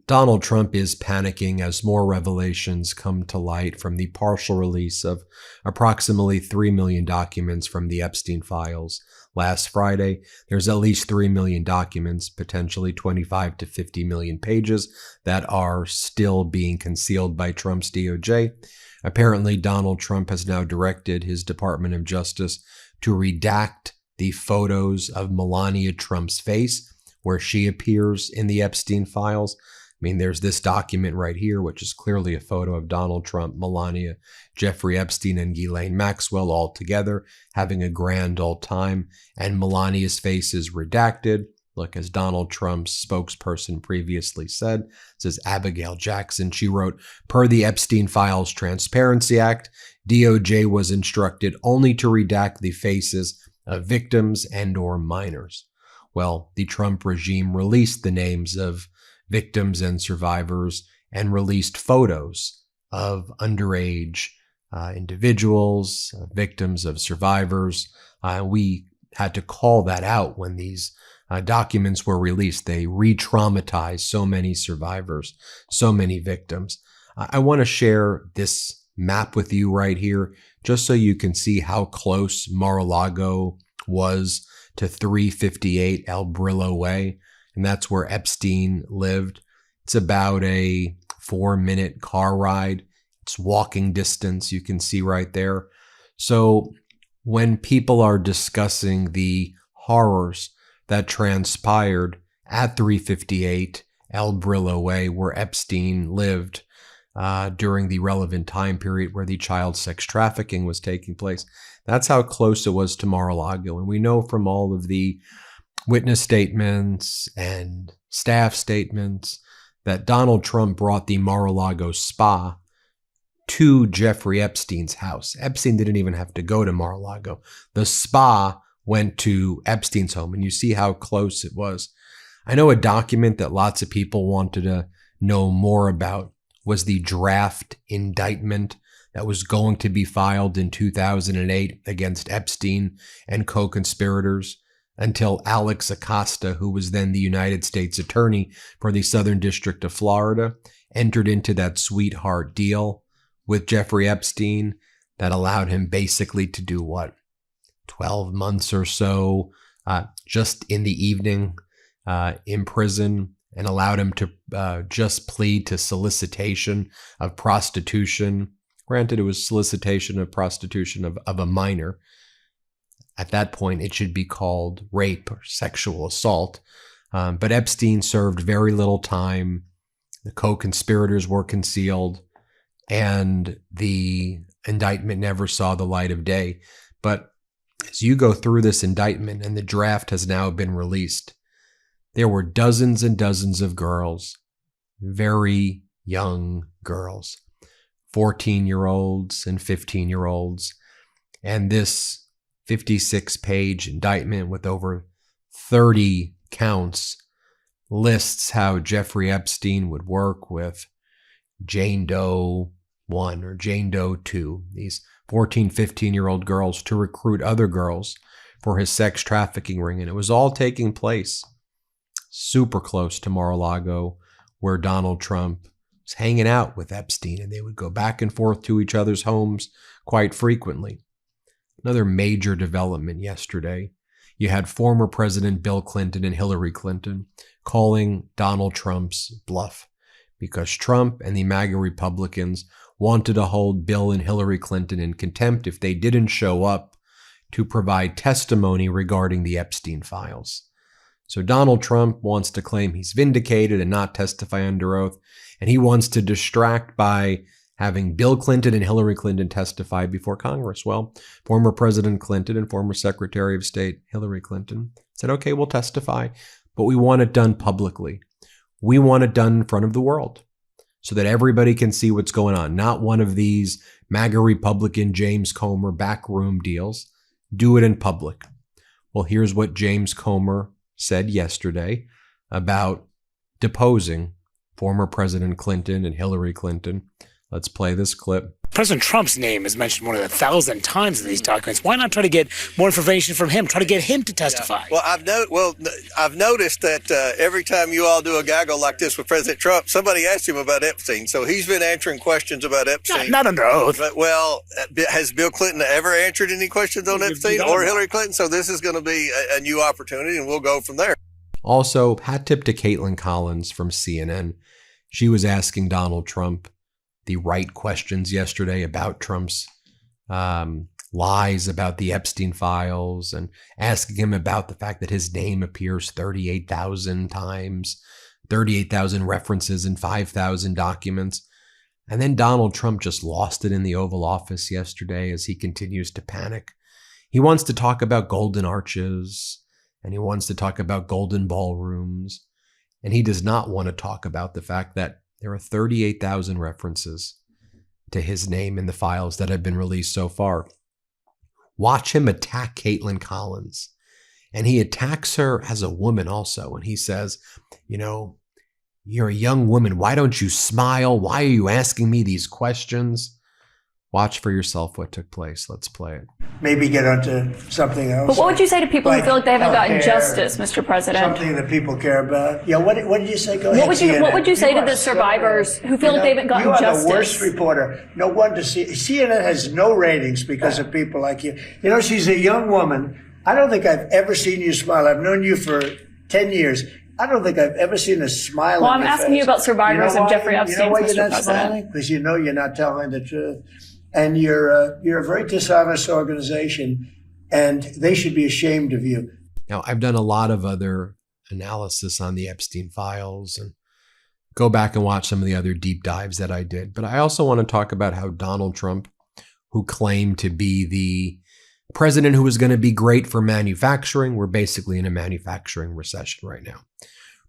Donald Trump is panicking as more revelations come to light from the partial release of approximately 3 million documents from the Epstein files. Last Friday, there's at least 3 million documents, potentially 25 to 50 million pages, that are still being concealed by Trump's DOJ. Apparently, Donald Trump has now directed his Department of Justice to redact the photos of Melania Trump's face, where she appears in the Epstein files. I mean, there's this document right here, which is clearly a photo of Donald Trump, Melania, Jeffrey Epstein, and Ghislaine Maxwell all together having a grand old time. And Melania's face is redacted. Look, as Donald Trump's spokesperson previously said, it says Abigail Jackson. She wrote, per the Epstein Files Transparency Act, DOJ was instructed only to redact the faces of victims and or minors. Well, the Trump regime released the names of victims and survivors and released photos of underage individuals, victims of survivors. We had to call that out when these documents were released. They re-traumatized so many survivors, so many victims. I want to share this map with you right here, just so you can see how close Mar-a-Lago was to 358 El Brillo Way. And that's where Epstein lived. It's about a 4-minute car ride. It's walking distance, you can see right there. So when people are discussing the horrors that transpired at 358 El Brillo Way, where Epstein lived during the relevant time period where the child sex trafficking was taking place, that's how close it was to Mar-a-Lago. And we know from all of the witness statements and staff statements that Donald Trump brought the Mar-a-Lago spa to Jeffrey Epstein's house. Epstein didn't even have to go to Mar-a-Lago. The spa went to Epstein's home, and you see how close it was. I know a document that lots of people wanted to know more about was the draft indictment that was going to be filed in 2008 against Epstein and co-conspirators, until Alex Acosta, who was then the United States Attorney for the Southern District of Florida, entered into that sweetheart deal with Jeffrey Epstein that allowed him basically to do what? 12 months or so just in the evening in prison, and allowed him to just plead to solicitation of prostitution. Granted, it was solicitation of prostitution of a minor. At that point, it should be called rape or sexual assault. But Epstein served very little time. The co-conspirators were concealed, and the indictment never saw the light of day. But as you go through this indictment, and the draft has now been released, there were dozens and dozens of girls, very young girls, 14-year-olds and 15-year-olds. And this 56-page indictment with over 30 counts lists how Jeffrey Epstein would work with Jane Doe 1 or Jane Doe 2, these 14, 15-year-old girls, to recruit other girls for his sex trafficking ring. And it was all taking place super close to Mar-a-Lago, where Donald Trump was hanging out with Epstein, and they would go back and forth to each other's homes quite frequently. Another major development yesterday, you had former President Bill Clinton and Hillary Clinton calling Donald Trump's bluff, because Trump and the MAGA Republicans wanted to hold Bill and Hillary Clinton in contempt if they didn't show up to provide testimony regarding the Epstein files. So Donald Trump wants to claim he's vindicated and not testify under oath, and he wants to distract by having Bill Clinton and Hillary Clinton testify before Congress. Well, former President Clinton and former Secretary of State Hillary Clinton said, okay, we'll testify, but we want it done publicly. We want it done in front of the world so that everybody can see what's going on. Not one of these MAGA Republican James Comer backroom deals. Do it in public. Well, here's what James Comer said yesterday about deposing former President Clinton and Hillary Clinton. Let's play this clip. President Trump's name is mentioned more than 1,000 times in these documents. Why not try to get more information from him? Try to get him to testify. Yeah. Well, I've noticed that every time you all do a gaggle like this with President Trump, somebody asks him about Epstein. So he's been answering questions about Epstein. Not under oath. But, has Bill Clinton ever answered any questions on Epstein or Hillary Clinton? So this is going to be a new opportunity, and we'll go from there. Also, hat tip to Caitlin Collins from CNN. She was asking Donald Trump the right questions yesterday about Trump's lies about the Epstein files, and asking him about the fact that his name appears 38,000 times, 38,000 references in 5,000 documents. And then Donald Trump just lost it in the Oval Office yesterday as he continues to panic. He wants to talk about golden arches, and he wants to talk about golden ballrooms, and he does not want to talk about the fact that there are 38,000 references to his name in the files that have been released so far. Watch him attack Caitlin Collins. And he attacks her as a woman also. And he says, you're a young woman. Why don't you smile? Why are you asking me these questions? Watch for yourself what took place. Let's play it. Maybe get onto something else. But what would you say to people who feel like they haven't gotten justice, Mr. President? Something that people care about. Yeah, what did you say? Go ahead. What would you say to the survivors who feel like they haven't gotten justice? You are the worst reporter. No wonder CNN has no ratings because of people like you. She's a young woman. I don't think I've ever seen you smile. I've known you for 10 years. I don't think I've ever seen a smile on your face. I'm asking you about survivors of Jeffrey Epstein, Mr. President. You know why you're not smiling? Because you're not telling the truth. And you're a very dishonest organization, and they should be ashamed of you. Now, I've done a lot of other analysis on the Epstein files, and go back and watch some of the other deep dives that I did. But I also want to talk about how Donald Trump, who claimed to be the president who was going to be great for manufacturing, we're basically in a manufacturing recession right now.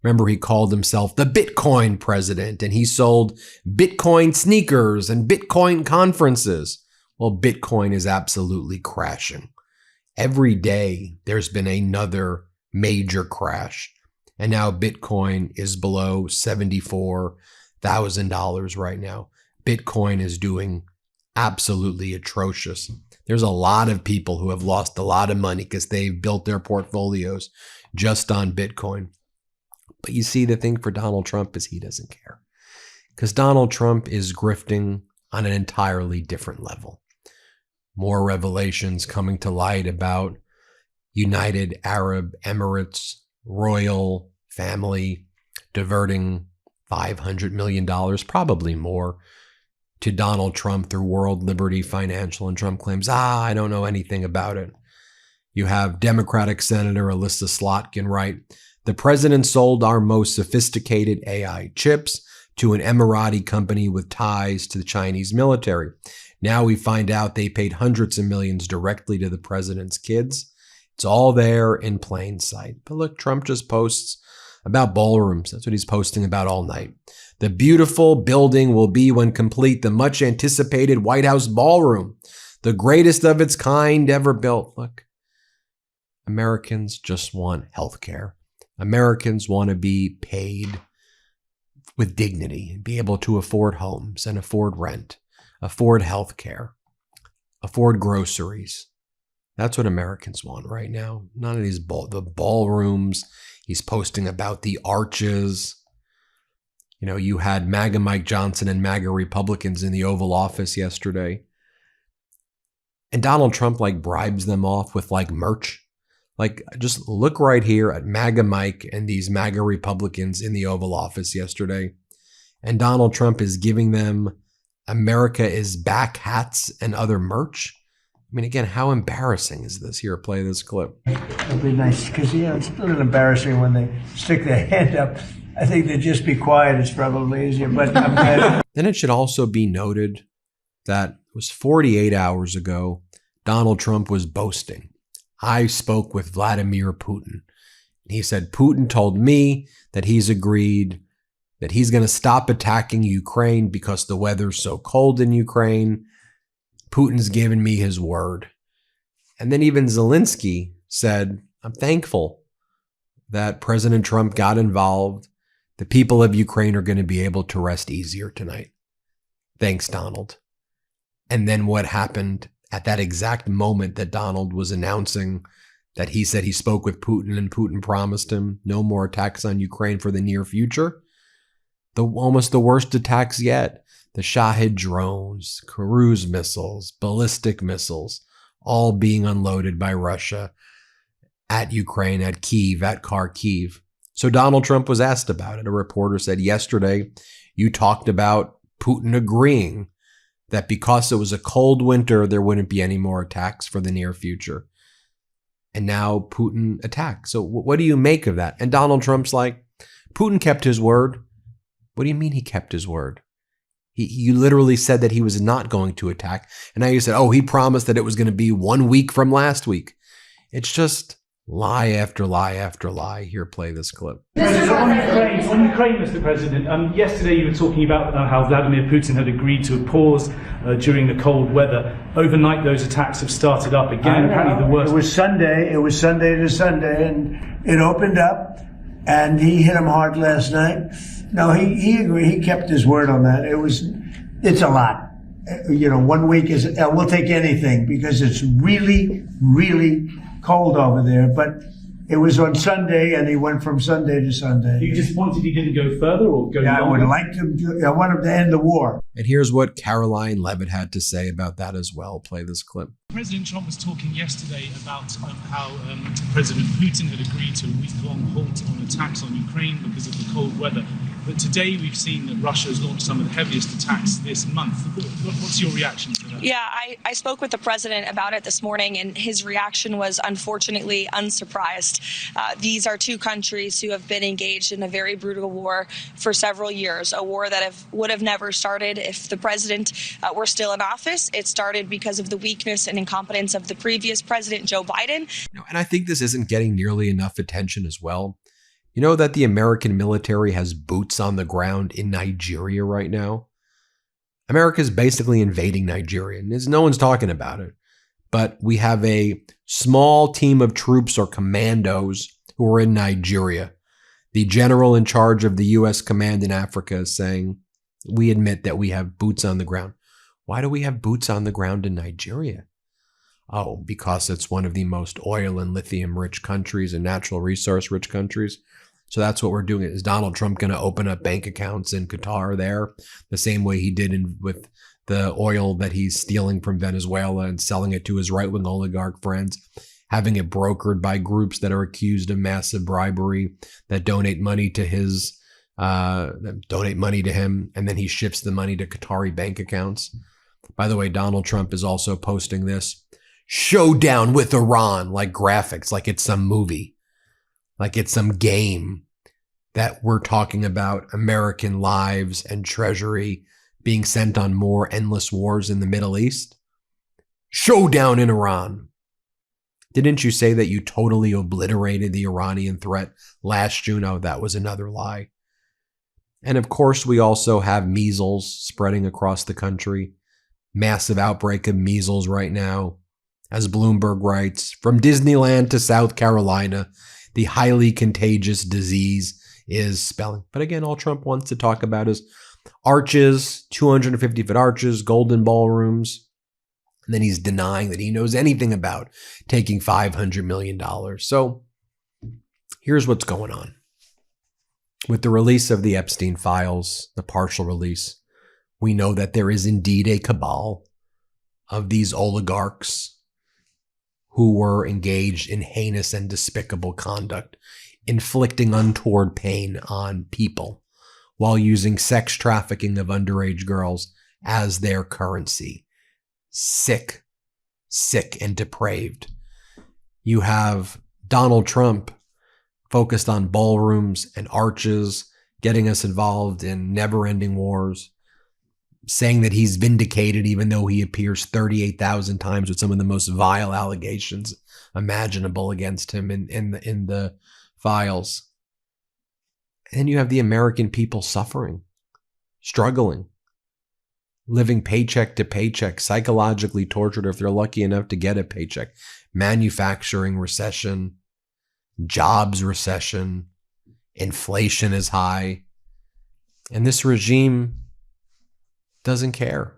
Remember, he called himself the Bitcoin president, and he sold Bitcoin sneakers and Bitcoin conferences. Well, Bitcoin is absolutely crashing. Every day, there's been another major crash. And now Bitcoin is below $74,000 right now. Bitcoin is doing absolutely atrocious. There's a lot of people who have lost a lot of money because they've built their portfolios just on Bitcoin. But you see, the thing for Donald Trump is he doesn't care, because Donald Trump is grifting on an entirely different level. More revelations coming to light about United Arab Emirates royal family diverting $500 million, probably more, to Donald Trump through World Liberty Financial. And Trump claims, I don't know anything about it. You have Democratic Senator Alyssa Slotkin write, the president sold our most sophisticated AI chips to an Emirati company with ties to the Chinese military. Now we find out they paid hundreds of millions directly to the president's kids. It's all there in plain sight. But look, Trump just posts about ballrooms. That's what he's posting about all night. The beautiful building will be, when complete, the much anticipated White House ballroom, the greatest of its kind ever built. Look, Americans just want health care. Americans want to be paid with dignity, be able to afford homes and afford rent, afford health care, afford groceries. That's what Americans want right now. None of these the ballrooms. He's posting about the arches. You had MAGA Mike Johnson and MAGA Republicans in the Oval Office yesterday. And Donald Trump bribes them off with merch. Just look right here at MAGA Mike and these MAGA Republicans in the Oval Office yesterday. And Donald Trump is giving them America is Back hats and other merch. I mean, again, how embarrassing is this? Here, play this clip. It'll be nice, because, it's a little embarrassing when they stick their hand up. I think they'd just be quiet. It's probably easier, but I'm glad. Then it should also be noted that it was 48 hours ago, Donald Trump was boasting. I spoke with Vladimir Putin. He said, Putin told me that he's agreed that he's going to stop attacking Ukraine because the weather's so cold in Ukraine. Putin's given me his word. And then even Zelensky said, I'm thankful that President Trump got involved. The people of Ukraine are going to be able to rest easier tonight. Thanks, Donald. And then what happened at that exact moment that Donald was announcing that he said he spoke with Putin and Putin promised him no more attacks on Ukraine for the near future? Almost the worst attacks yet. The Shahed drones, cruise missiles, ballistic missiles, all being unloaded by Russia at Ukraine, at Kyiv, at Kharkiv. So Donald Trump was asked about it. A reporter said, yesterday, you talked about Putin agreeing that because it was a cold winter, there wouldn't be any more attacks for the near future. And now Putin attacks. So what do you make of that? And Donald Trump's like, Putin kept his word. What do you mean he kept his word? You literally said that he was not going to attack. And now you said, he promised that it was going to be 1 week from last week. It's just lie after lie after lie. Here, play this clip. On Ukraine, Mr. President, yesterday you were talking about how Vladimir Putin had agreed to a pause during the cold weather. Overnight, those attacks have started up again. Apparently the worst. It was Sunday to Sunday, and it opened up, and he hit him hard last night. No, he agreed. He kept his word on that. It's a lot. 1 week is, we'll take anything because it's really, really cold over there. But it was on Sunday, and he went from Sunday to Sunday. Are you disappointed he didn't go further or go longer? I would like to. I want him to end the war. And here's what Caroline Levitt had to say about that as well. Play this clip. President Trump was talking yesterday about how President Putin had agreed to a week-long halt on attacks on Ukraine because of the cold weather. But today we've seen that Russia has launched some of the heaviest attacks this month. What's your reaction to that? Yeah, I spoke with the president about it this morning, and his reaction was unfortunately unsurprised. These are two countries who have been engaged in a very brutal war for several years, a war that would have never started if the president were still in office. It started because of the weakness and incompetence of the previous president, Joe Biden. And I think this isn't getting nearly enough attention as well. You know that the American military has boots on the ground in Nigeria right now? America's basically invading Nigeria, and no one's talking about it. But we have a small team of troops or commandos who are in Nigeria. The general in charge of the U.S. command in Africa is saying, we admit that we have boots on the ground. Why do we have boots on the ground in Nigeria? Oh, because it's one of the most oil and lithium rich countries and natural resource rich countries. So that's what we're doing. Is Donald Trump going to open up bank accounts in Qatar there the same way he did with the oil that he's stealing from Venezuela and selling it to his right-wing oligarch friends, having it brokered by groups that are accused of massive bribery, that donate money to him, and then he ships the money to Qatari bank accounts. By the way, Donald Trump is also posting this showdown with Iran, like graphics, like it's some movie. Like it's some game that we're talking about American lives and treasury being sent on more endless wars in the Middle East. Showdown in Iran. Didn't you say that you totally obliterated the Iranian threat last June? Oh, that was another lie. And of course, we also have measles spreading across the country. Massive outbreak of measles right now. As Bloomberg writes, from Disneyland to South Carolina, the highly contagious disease is spelling. But again, all Trump wants to talk about is arches, 250-foot arches, golden ballrooms. And then he's denying that he knows anything about taking $500 million. So here's what's going on. With the release of the Epstein files, the partial release, we know that there is indeed a cabal of these oligarchs who were engaged in heinous and despicable conduct, inflicting untoward pain on people while using sex trafficking of underage girls as their currency. Sick, sick and depraved. You have Donald Trump focused on ballrooms and arches, getting us involved in never-ending wars, saying that he's vindicated even though he appears 38,000 times with some of the most vile allegations imaginable against him in the files. And then you have the American people suffering, struggling, living paycheck to paycheck, psychologically tortured if they're lucky enough to get a paycheck, manufacturing recession, jobs recession, inflation is high. And this regime doesn't care.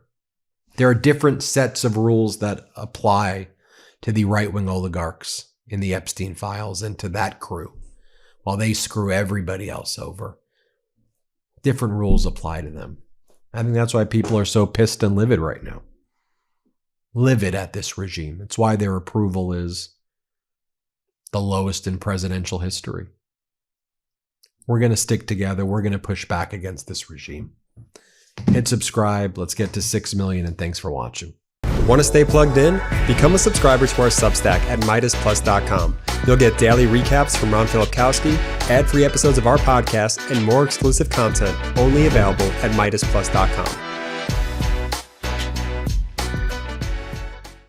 There are different sets of rules that apply to the right-wing oligarchs in the Epstein files and to that crew, while they screw everybody else over. Different rules apply to them. I think that's why people are so pissed and livid right now. Livid at this regime. It's why their approval is the lowest in presidential history. We're going to stick together. We're going to push back against this regime. Hit subscribe. Let's get to 6 million, and thanks for watching. Want to stay plugged in? Become a subscriber to our Substack at MeidasPlus.com. You'll get daily recaps from Ron Filipkowski, ad-free episodes of our podcast, and more exclusive content only available at MeidasPlus.com.